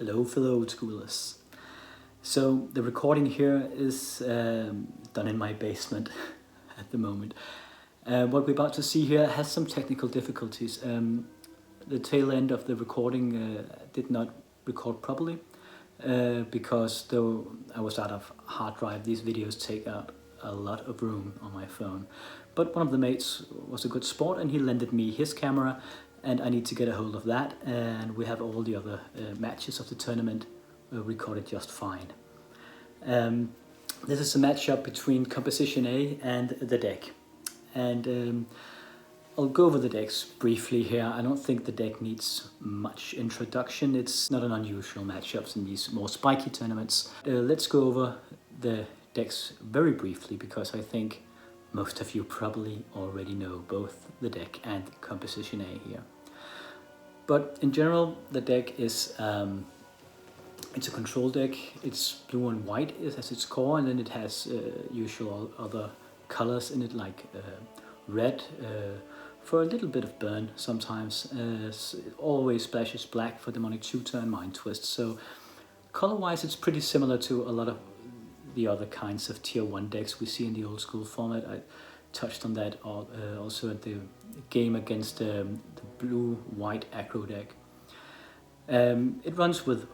Hello fellow old schoolers. So the recording here is done in my basement at the moment. What we're about to see here has some technical difficulties. The tail end of the recording did not record properly because though I was out of hard drive, these videos take up a lot of room on my phone. But one of the mates was a good sport and he lended me his camera, and I need to get a hold of that, and we have all the other matches of the tournament recorded just fine. This is a matchup between Composition A and the deck, and I'll go over the decks briefly here. I don't think the deck needs much introduction. It's not an unusual matchup in these more spiky tournaments. Let's go over the decks very briefly because I think most of you probably already know both the deck and Composition A here. But in general, the deck is it's a control deck. It's blue and white as its core, and then it has usual other colors in it, like red for a little bit of burn sometimes. It always splashes black for demonic 2-turn mind twist. So color-wise, it's pretty similar to a lot of the other kinds of tier 1 decks we see in the old school format. I touched on that also at the game against the blue-white aggro deck. It runs with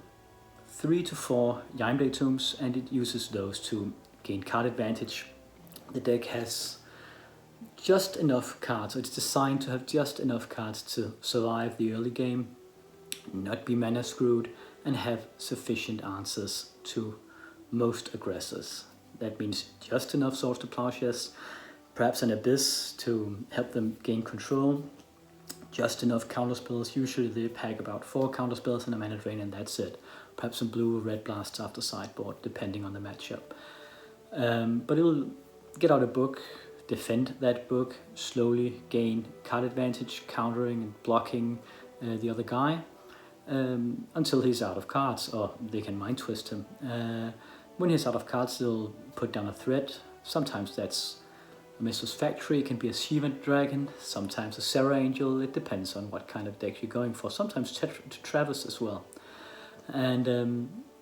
3 to 4 Yimday Tombs, and it uses those to gain card advantage. The deck has just enough cards, so it's designed to have just enough cards to survive the early game, not be mana screwed, and have sufficient answers to most aggressors. That means just enough Swords to Plowshares, perhaps an Abyss to help them gain control, just enough counterspells. Usually they pack about 4 counterspells and a mana drain, and that's it. Perhaps some blue or red blasts after sideboard, depending on the matchup. But it'll get out a book, defend that book, slowly gain card advantage, countering and blocking the other guy until he's out of cards, or they can mind twist him. When he's out of cards, they'll put down a threat. Sometimes that's a Mistress Factory, it can be a Shivan Dragon, sometimes a Serra Angel. It depends on what kind of deck you're going for. Sometimes Travis as well. And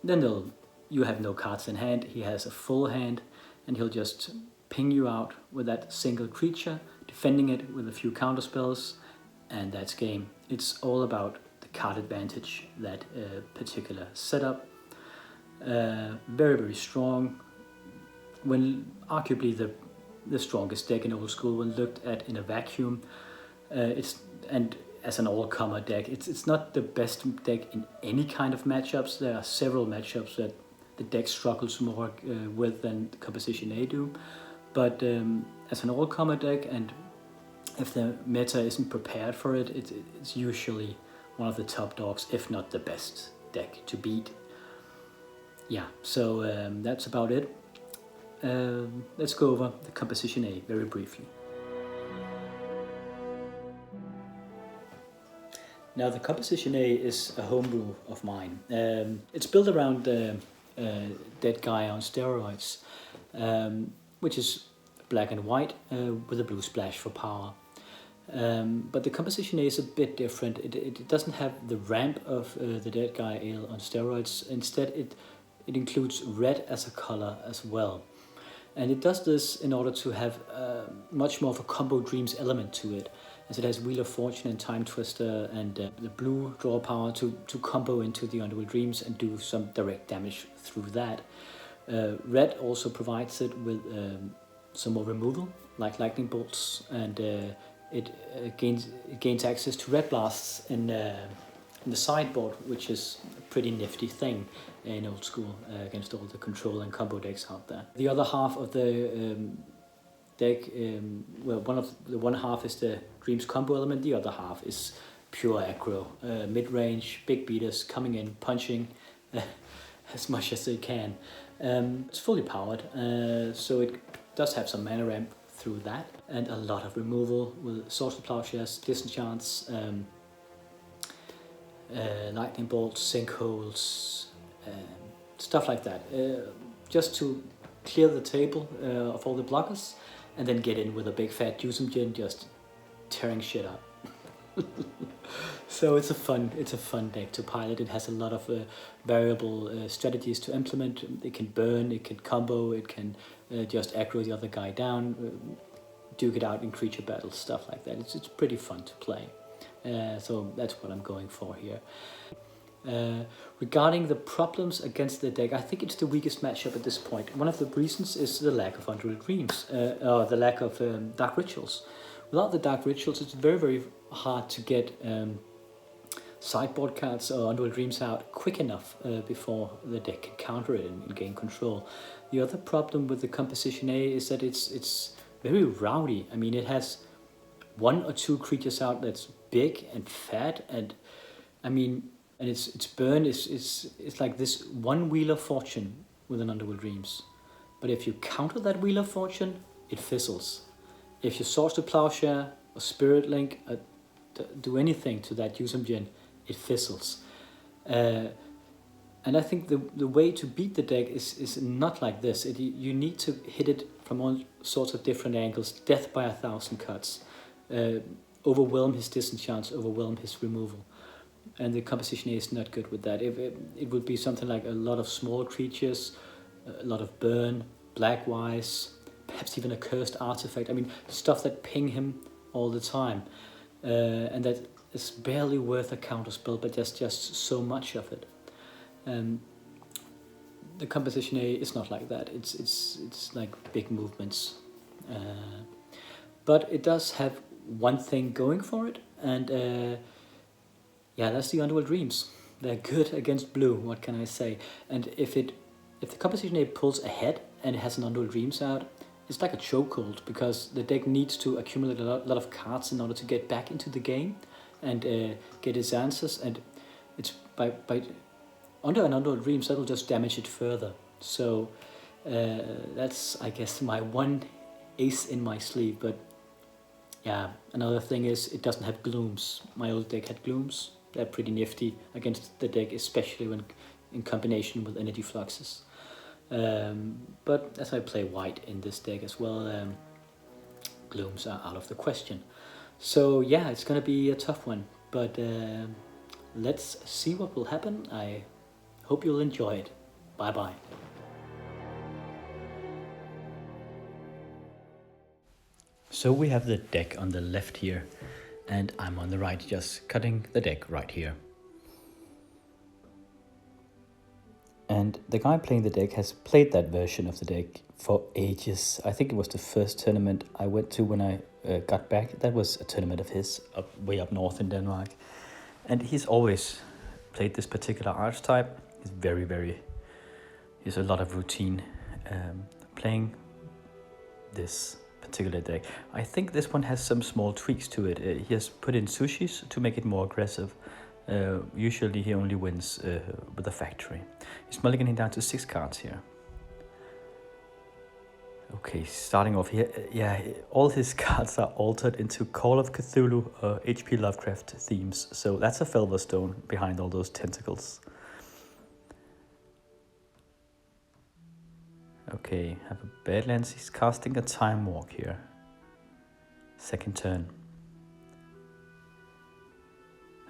then you have no cards in hand, he has a full hand, and he'll just ping you out with that single creature, defending it with a few counterspells, and that's game. It's all about the card advantage, that particular setup. Very, very strong. When arguably the strongest deck in old school when looked at in a vacuum. And as an all-comer deck, it's not the best deck in any kind of matchups. There are several matchups that the deck struggles more with than the Composition A do. But as an all-comer deck, and if the meta isn't prepared for it, it's usually one of the top dogs, if not the best deck to beat. Yeah, so that's about it. Let's go over the Composition A very briefly. Now, the Composition A is a homebrew of mine. It's built around Deadguy on steroids, which is black and white with a blue splash for power. But the Composition A is a bit different. It doesn't have the ramp of the Deadguy Ale on steroids. Instead, it includes red as a color as well. And it does this in order to have much more of a combo dreams element to it, as it has Wheel of Fortune and Time Twister and the blue draw power to combo into the Underworld Dreams and do some direct damage through that. Red also provides it with some more removal, like lightning bolts, and it gains access to red blasts in the sideboard, which is a pretty nifty thing in old school against all the control and combo decks out there. The other half of the deck, well, one half is the Dreams combo element, the other half is pure aggro, mid-range, big beaters coming in, punching as much as they can. It's fully powered, so it does have some mana ramp through that, and a lot of removal with Swords to Plowshares, Disenchants, lightning bolts, sinkholes, stuff like that, just to clear the table of all the blockers, and then get in with a big fat Juicem Gin, just tearing shit up. So it's a fun deck to pilot. It has a lot of variable strategies to implement. It can burn, it can combo, it can just aggro the other guy down, duke it out in creature battles, stuff like that. It's pretty fun to play. So that's what I'm going for here. Regarding the problems against the deck, I think it's the weakest matchup at this point. One of the reasons is the lack of Unreal Dreams, or the lack of Dark Rituals. Without the Dark Rituals, it's very, very hard to get sideboard cards or Unreal Dreams out quick enough before the deck can counter it and gain control. The other problem with the Composition A is that it's very rowdy. I mean, it has 1 or 2 creatures out that's big and fat, and I mean, and its burn is like this 1 Wheel of Fortune with an Underworld Dreams. But if you counter that Wheel of Fortune, it fizzles. If you Swords to Plowshare or Spirit Link, do anything to that Usum Gen, it fizzles. And I think the way to beat the deck is not like this. You need to hit it from all sorts of different angles, death by 1,000 cuts, overwhelm his disenchants, overwhelm his removal. And the Composition A is not good with that. It would be something like a lot of small creatures, a lot of burn, Blackwise, perhaps even a cursed artifact. I mean, stuff that ping him all the time. And that is barely worth a counterspell, but there's just so much of it. The Composition A is not like that. It's like big movements. But it does have one thing going for it, and yeah, that's the Underworld Dreams. They're good against blue, what can I say? And if the Composition A pulls ahead and it has an Underworld Dreams out, it's like a chokehold, because the deck needs to accumulate a lot of cards in order to get back into the game and get its answers. And it's by under an Underworld Dreams, that'll just damage it further. So that's, I guess, my one ace in my sleeve. But yeah, another thing is it doesn't have glooms. My old deck had glooms. They're pretty nifty against the deck, especially when in combination with energy fluxes. But as I play white in this deck as well, glooms are out of the question. So yeah, it's gonna be a tough one, but let's see what will happen. I hope you'll enjoy it. Bye bye. So we have the deck on the left here, and I'm on the right, just cutting the deck right here. And the guy playing the deck has played that version of the deck for ages. I think it was the first tournament I went to when I got back. That was a tournament of his way up north in Denmark. And he's always played this particular archetype. He's a lot of routine playing this particular deck. I think this one has some small tweaks to it. He has put in sushis to make it more aggressive. Usually he only wins with a factory. He's mulliganing down to 6 cards here. Okay, starting off here, yeah, all his cards are altered into Call of Cthulhu or H.P. Lovecraft themes. So that's a Felverstone behind all those tentacles. Okay, have a Badlands. He's casting a Time Walk here. Second turn.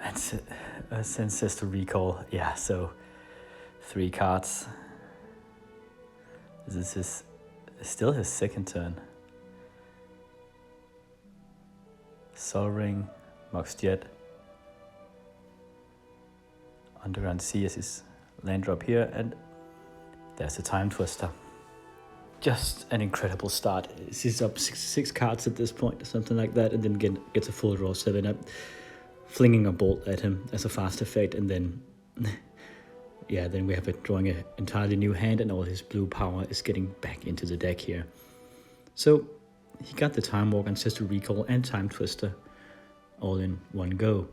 That's a Ancestor Recall. Yeah, so 3 cards. This is still his second turn. Sol Ring, Mox Jet. Underground Sea is his land drop here, and there's a Time Twister. Just an incredible start. He's up six cards at this point, something like that, and then gets a full draw 7 up. Flinging a bolt at him as a fast effect, and then yeah, then we have it drawing an entirely new hand, and all his blue power is getting back into the deck here. So he got the Time Walk, Ancestral Recall, and Time Twister all in one go.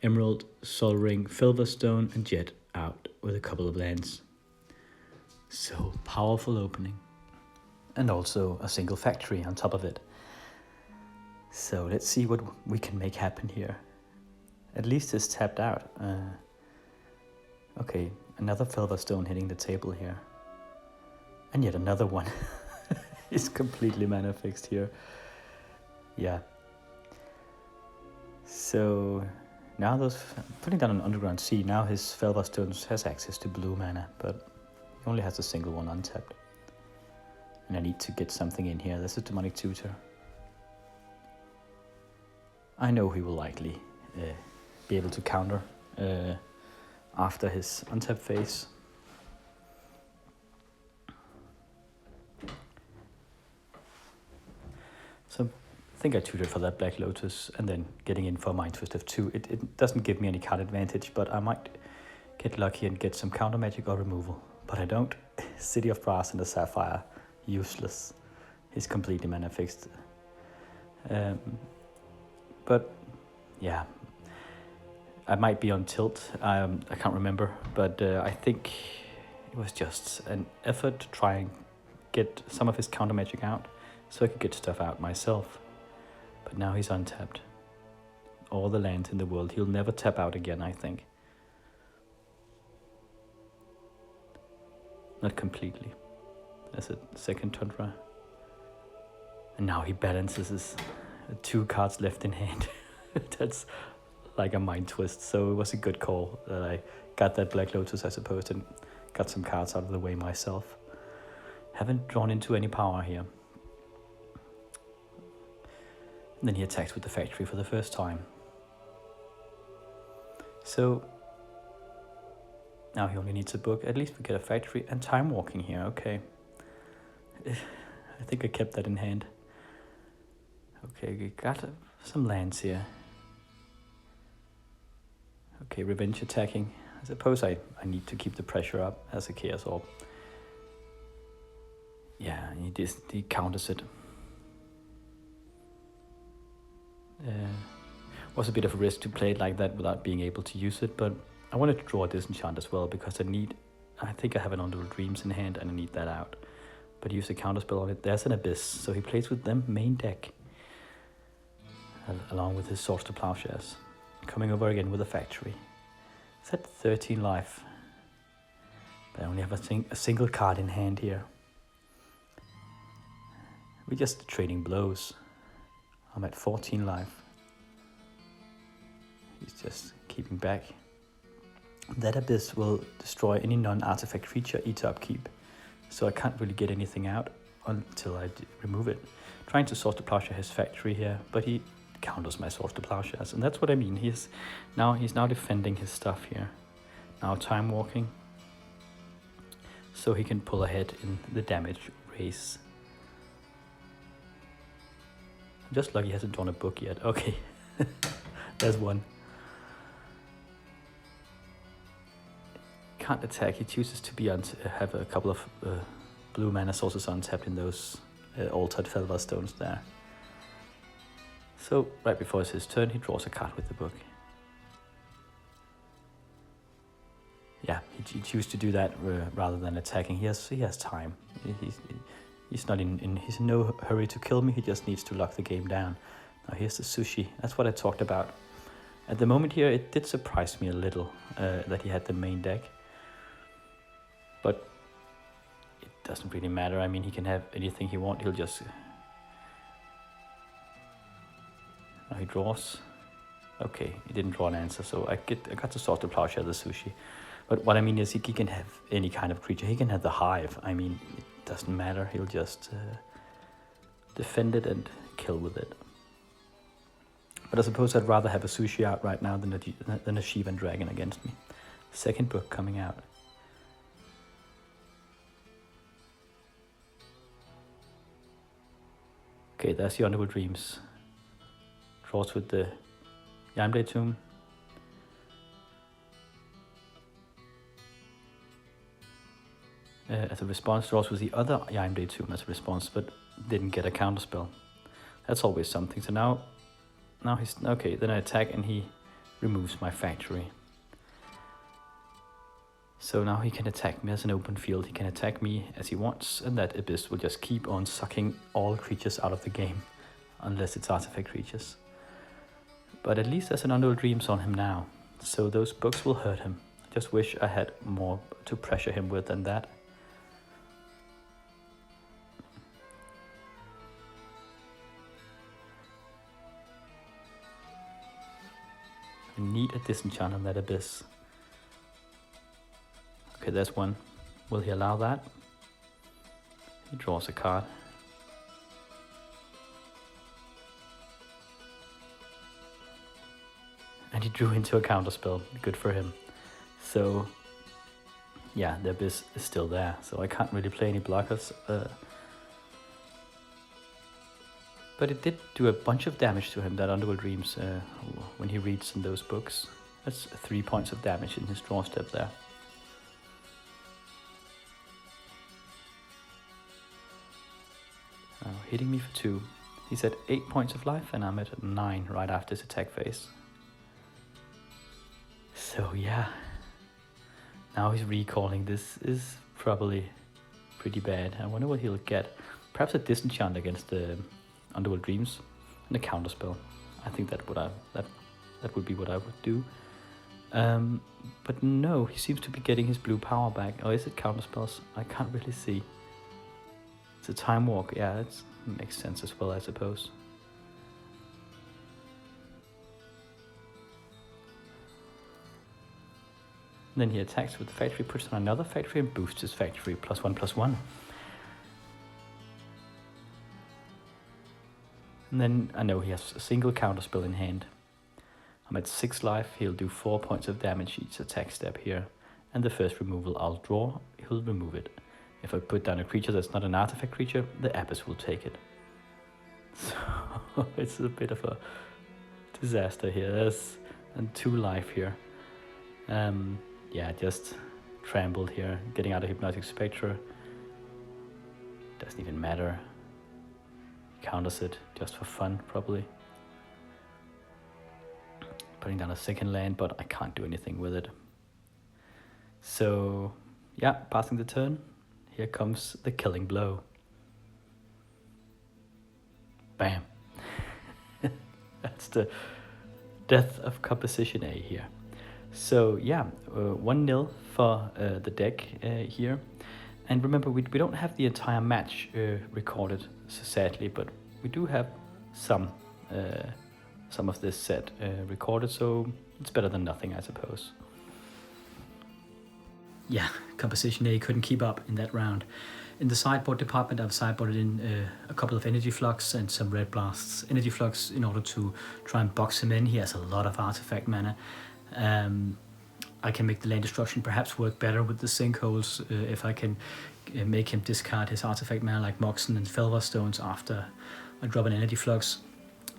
Emerald, Sol Ring, Felverstone, and Jet out with a couple of lands. So powerful opening. And also a single factory on top of it. So let's see what we can make happen here. At least it's tapped out. Okay, another Felverstone hitting the table here. And yet another one. It's completely mana fixed here. Yeah. So now putting down an underground sea, now his Felva Stones has access to blue mana, but he only has a single one untapped. And I need to get something in here. This is Demonic Tutor. I know he will likely be able to counter after his untap phase. So I think I tutored for that Black Lotus and then getting in for Mind Twist of 2. It doesn't give me any card advantage, but I might get lucky and get some counter magic or removal. But I don't. City of Brass and the Sapphire, useless. He's completely mana fixed. But yeah, I might be on tilt. I can't remember, but I think it was just an effort to try and get some of his counter magic out so I could get stuff out myself. But now he's untapped. All the lands in the world. He'll never tap out again, I think. Not completely. There's a second Tundra. And now he balances his 2 cards left in hand. That's like a mind twist. So it was a good call that I got that Black Lotus, I suppose, and got some cards out of the way myself. Haven't drawn into any power here. And then he attacks with the factory for the first time. So now he only needs a book. At least we get a factory and time walking here. Okay. I think I kept that in hand. Okay, we got some lands here. Okay, revenge attacking. I suppose I need to keep the pressure up as a Chaos Orb. Yeah, he counters it. Was a bit of a risk to play it like that without being able to use it, but I wanted to draw a disenchant as well because I think I have an Undual Dreams in hand and I need that out. But use a counterspell on it. There's an Abyss, so he plays with them main deck. Along with his Swords to Plowshares. Coming over again with a factory. It's at 13 life. But I only have a single card in hand here. We're just trading blows. I'm at 14 life. He's just keeping back. That Abyss will destroy any non-artifact creature each upkeep. So I can't really get anything out until I remove it. Trying to Swords to Plowshare his factory here, but he counters my Swords to Plowshares. And that's what I mean. He's now defending his stuff here. Now time walking. So he can pull ahead in the damage race. I'm just lucky he hasn't drawn a book yet. Okay. There's one. Can't attack. He chooses to have a couple of blue mana sources untapped in those altered Felva Stones there. So right before it's his turn, he draws a card with the book. Yeah, he chooses to do that rather than attacking. He has time. He's not he's in no hurry to kill me. He just needs to lock the game down. Now here's the sushi. That's what I talked about. At the moment here, it did surprise me a little that he had the main deck. But it doesn't really matter. I mean, he can have anything he wants. He'll just... Now he draws. Okay, he didn't draw an answer, so I got to Swords to Plowshare the sushi. But what I mean is he can have any kind of creature. He can have the hive. I mean, it doesn't matter. He'll just defend it and kill with it. But I suppose I'd rather have a sushi out right now than a Shivan Dragon against me. Second book coming out. Okay, that's the Underworld Dreams. Draws with the Yamblade Tomb. As a response, draws with the other Yamblade Tomb as a response, but didn't get a counterspell. That's always something. So now he's... Okay, then I attack and he removes my factory. So now he can attack me as an open field. He can attack me as he wants, and that Abyss will just keep on sucking all creatures out of the game, unless it's artifact creatures. But at least there's an Undual Dreams on him now, so those books will hurt him. I just wish I had more to pressure him with than that. need a disenchant on that abyss. Okay, there's one. Will he allow that? He draws a card. And he drew into a counterspell. Good for him. So, yeah, the abyss is still there. So I can't really play any blockers. But it did do a bunch of damage to him, that Underworld Dreams, when he reads in those books. That's 3 points of damage in his draw step there. Hitting me for 2. He's at 8 points of life and I'm at 9 right after his attack phase. So yeah, now he's recalling. This is probably pretty bad. I wonder what he'll get. Perhaps a disenchant against the Underworld Dreams and a counterspell. I think that would be what I would do. But no, he seems to be getting his blue power back. Or is it counterspells? I can't really see. It's a time walk. Yeah, it makes sense as well, I suppose. And then he attacks with the factory, puts on another factory and boosts his factory +1/+1. And then I know he has a single counterspell in hand. I'm at 6 life, he'll do 4 points of damage each attack step here. And the first removal I'll draw, he'll remove it. If I put down a creature that's not an artifact creature, the Abyss will take it. So it's a bit of a disaster here. And 2 life here. Yeah, just trampled here, getting out of Hypnotic Spectre. Doesn't even matter. Counters it just for fun, probably. Putting down a second land, but I can't do anything with it. So, yeah, passing the turn. Here comes the killing blow. Bam. That's the death of Composition A here. So yeah, 1-0 for the deck here. And remember, we don't have the entire match recorded, sadly, but we do have some of this set recorded, so it's better than nothing, I suppose. Yeah, Composition A couldn't keep up in that round. In the sideboard department, I've sideboarded in a couple of Energy Flux and some Red Blasts. Energy Flux in order to try and box him in. He has a lot of artifact mana. I can make the land destruction perhaps work better with the sinkholes if I can make him discard his artifact mana like Moxen and Felver Stones after I drop an Energy Flux.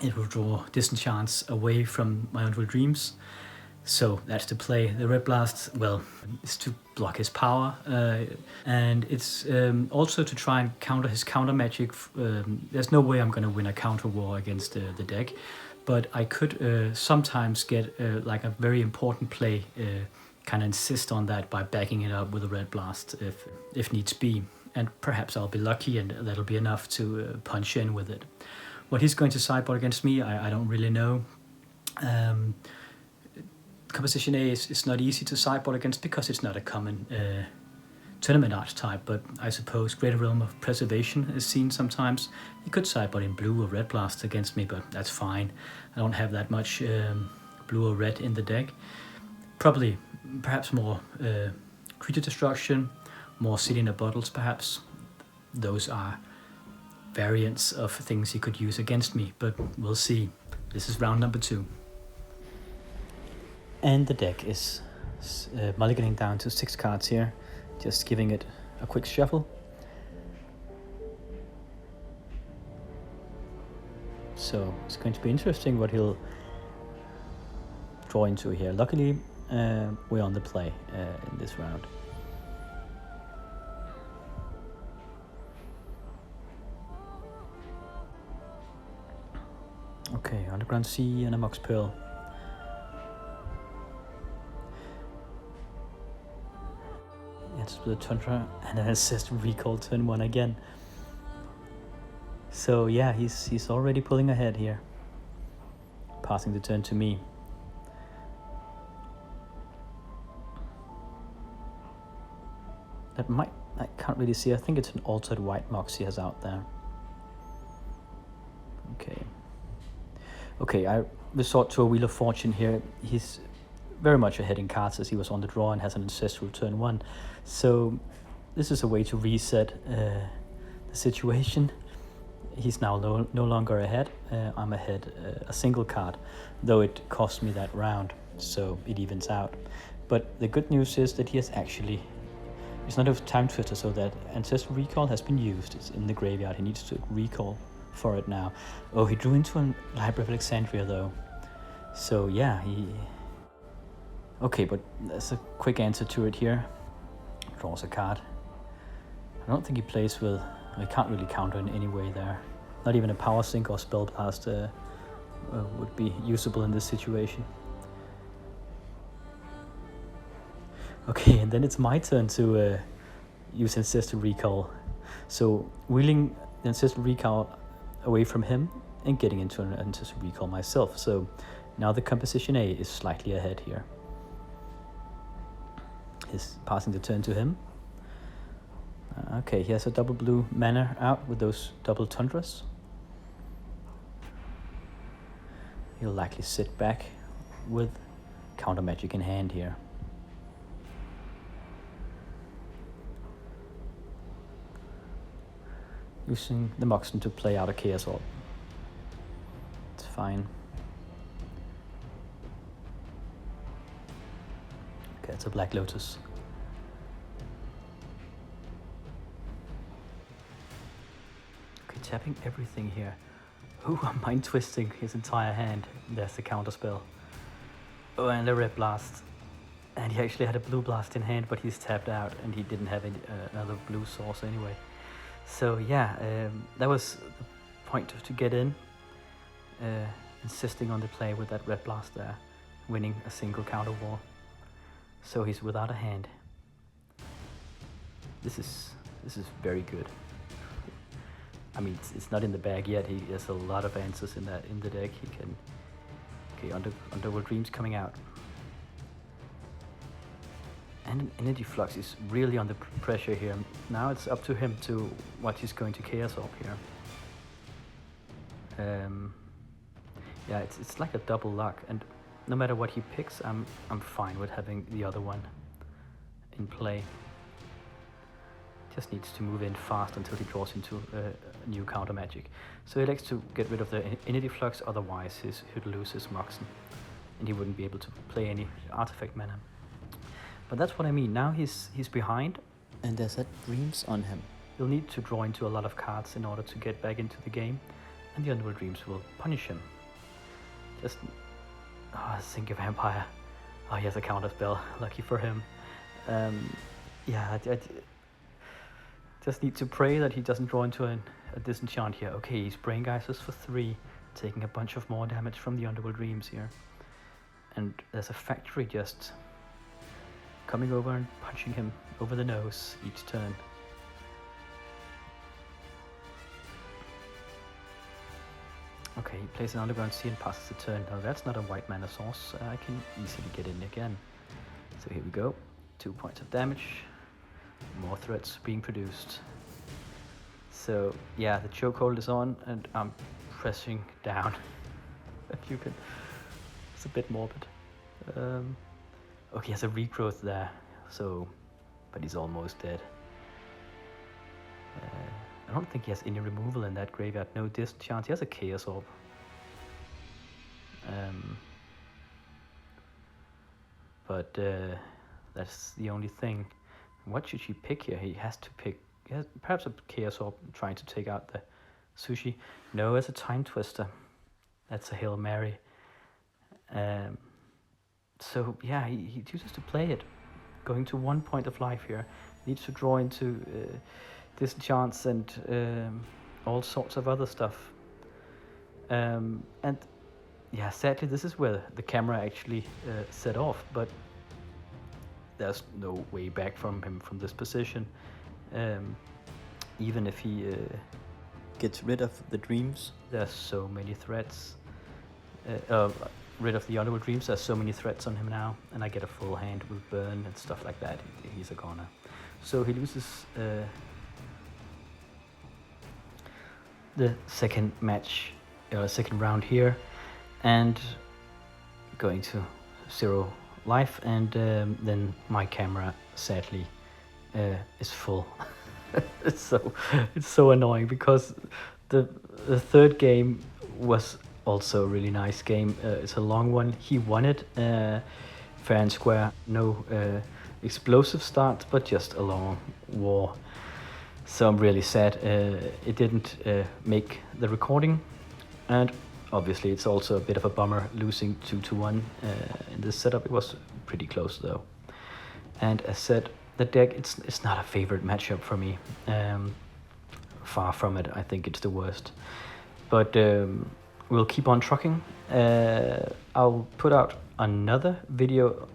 It will draw disenchants away from my Underworld Dreams. So that's the play. The Red Blast, well, is to block his power, and it's also to try and counter his counter magic. There's no way I'm going to win a counter war against the deck, but I could sometimes get like a very important play, kind of insist on that by backing it up with a Red Blast if needs be, and perhaps I'll be lucky and that'll be enough to punch in with it. What he's going to sideboard against me, I don't really know. Composition A is not easy to sideboard against because it's not a common tournament archetype, but I suppose Greater Realm of Preservation is seen sometimes. He could sideboard in blue or red blast against me, but that's fine. I don't have that much blue or red in the deck. Probably, perhaps more creature destruction, more City in the Bottles perhaps. Those are variants of things he could use against me, but we'll see. This is round number 2. And the deck is mulliganing down to 6 cards here, just giving it a quick shuffle. So it's going to be interesting what he'll draw into here. Luckily, we're on the play in this round. Okay, Underground Sea and a Mox Pearl. With a Tundra, and then it says recall turn 1 again. So yeah, he's already pulling ahead here, passing the turn to me. That might, I can't really see. I think it's an altered white Mox he has out there. Okay, resort to a Wheel of Fortune here. He's very much ahead in cards as he was on the draw and has an ancestral turn 1. So this is a way to reset the situation. He's now no longer ahead. I'm ahead a single card, though it cost me that round, so it evens out. But the good news is that he has actually, it's not a time twister, so that ancestral recall has been used. It's in the graveyard. He needs to recall for it now. Oh, he drew into a Library of Alexandria though. So yeah, okay, but that's a quick answer to it here. Draws a card. I don't think he plays with, I can't really counter in any way there. Not even a Power Sink or Spell Blast would be usable in this situation. Okay, and then it's my turn to use Ancestral Recall. So wheeling the Ancestral Recall away from him and getting into an Ancestral Recall myself. So now the composition A is slightly ahead here. Is passing the turn to him. Okay, he has a double blue mana out with those double tundras. He'll likely sit back with counter magic in hand here. Using the Moxen to play out a Chaos Orb. It's fine. Okay, it's a Black Lotus. Okay, tapping everything here. Ooh, I'm mind twisting his entire hand. There's the counter spell. Oh, and a red blast. And he actually had a blue blast in hand, but he's tapped out and he didn't have any, another blue source anyway. So yeah, that was the point to get in. Insisting on the play with that red blast there, winning a single counter war. So he's without a hand. This is very good. I mean, it's not in the bag yet. He has a lot of answers in the deck. He can. Okay, Underworld Dreams coming out. And Energy Flux is really under pressure here. Now it's up to him to what he's going to Chaos Orb here. Yeah, it's like a double luck, and no matter what he picks, I'm fine with having the other one in play. Just needs to move in fast until he draws into a new counter magic. So he likes to get rid of the Energy Flux, otherwise he'd lose his Moxen, and he wouldn't be able to play any artifact mana. But that's what I mean. Now he's behind, and there's that Dreams on him. He'll need to draw into a lot of cards in order to get back into the game, and the Underworld Dreams will punish him. Just Sink a Vampire. Oh, he has a counter spell. Lucky for him. Yeah, I just need to pray that he doesn't draw into a disenchant here. Okay, he's Brain Geysers for 3, taking a bunch of more damage from the Underworld Dreams here. And there's a Factory just coming over and punching him over the nose each turn. Okay, he plays an Underground Sea and passes the turn. Now that's not a white mana source. I can easily get in again. So here we go. 2 points of damage. More threats being produced. So yeah, the chokehold is on and I'm pressing down. If you can, it's a bit morbid. Okay, he has a regrowth there, so, but he's almost dead. I don't think he has any removal in that graveyard. No disenchant. He has a Chaos Orb. But that's the only thing. What should he pick here? He has to pick. He has perhaps a Chaos Orb trying to take out the Sushi. No, it's a Time Twister. That's a Hail Mary. So yeah, he chooses to play it. Going to 1 point of life here. Needs to draw into disenchants and all sorts of other stuff. And yeah, sadly this is where the camera actually set off, but there's no way back from him from this position. Even if he gets rid of the Dreams, there's so many threats. Rid of the Underworld Dreams, there's so many threats on him now, and I get a full hand with Burn and stuff like that. He's a goner. So he loses the second match, second round here, and going to 0 life, and then my camera sadly is full. It's so annoying, because the third game was also a really nice game. It's a long one. He won it fair and square. No explosive start, but just a long war. So I'm really sad it didn't make the recording, and obviously it's also a bit of a bummer losing 2-1 in this setup. It was pretty close though. And as said, the deck, it's not a favorite matchup for me. Far from it. I think it's the worst. But we'll keep on trucking. I'll put out another video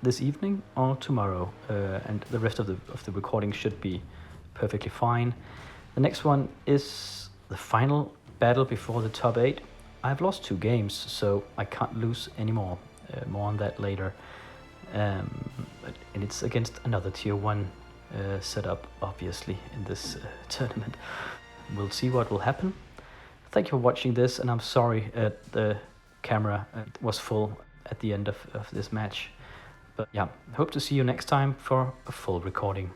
this evening or tomorrow, and the rest of the recording should be perfectly fine. The next one is the final battle before the top 8. I've lost 2 games, so I can't lose anymore. More on that later. And it's against another tier 1 setup, obviously, in this tournament. We'll see what will happen. Thank you for watching this, and I'm sorry the camera was full at the end of this match. But yeah, hope to see you next time for a full recording.